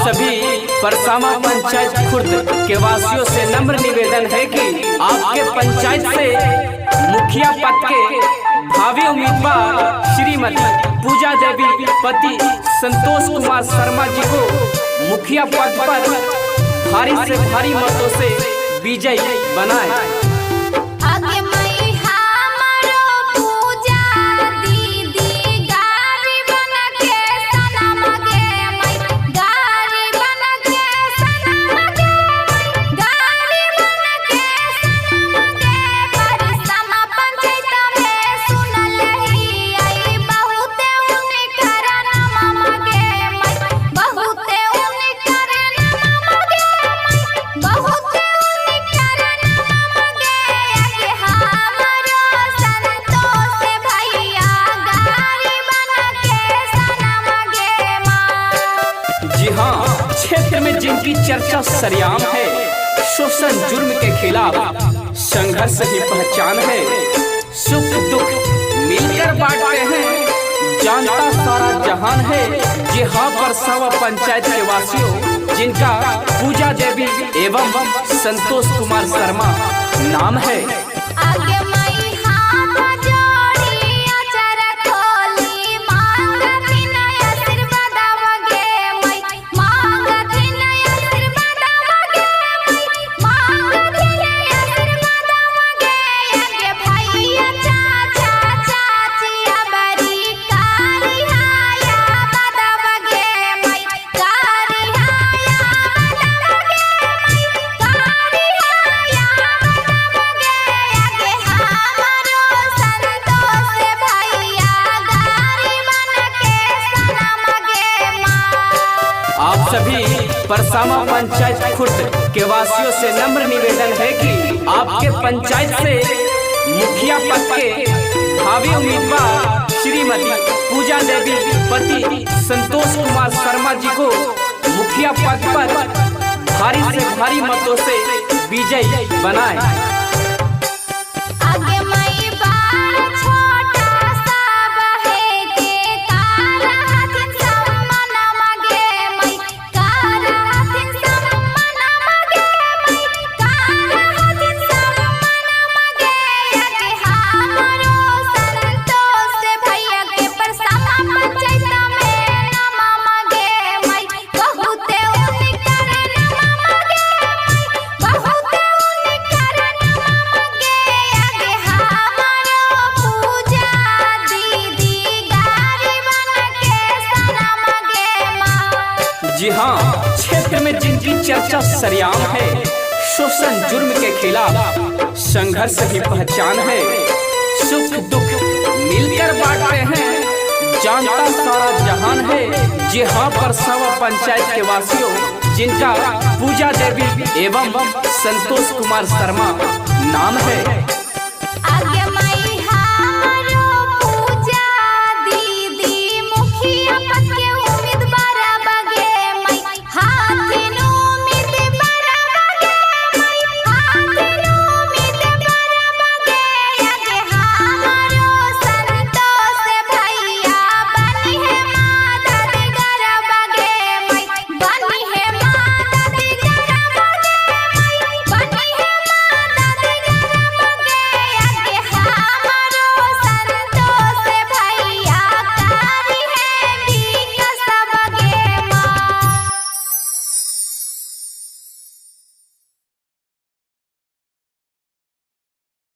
सभी परसामा पंचायत खुर्द के वासियों से नम्र निवेदन है कि आपके पंचायत से मुखिया पद के भावी उम्मीदवार श्रीमती पूजा देवी पति संतोष कुमार शर्मा जी को मुखिया पद पर भारी से भारी मतों से विजयी बनाए। क्षेत्र में जिनकी चर्चा सरेआम है, शोषण जुर्म के खिलाफ संघर्ष ही पहचान है। सुख दुख मिलकर बांटते हैं, जानता सारा जहान है। जी हाँ, परसावा पंचायत के वासियों जिनका पूजा देवी एवं संतोष कुमार शर्मा नाम है। आप सभी परसामा पंचायत खुर्द के वासियों से नम्र निवेदन है कि आपके पंचायत से मुखिया पद के भावी उम्मीदवार श्रीमती पूजा देवी पति संतोष कुमार शर्मा जी को मुखिया पद पर भारी से भारी मतों से विजयी बनाए। जी हाँ, क्षेत्र में जिनकी चर्चा सरेआम है, शोषण जुर्म के खिलाफ संघर्ष ही पहचान है। सुख दुख मिलकर बांटते हैं, जानता सारा जहान है। जी हाँ, परसावा पंचायत के वासियों जिनका पूजा देवी एवं संतोष कुमार शर्मा नाम है।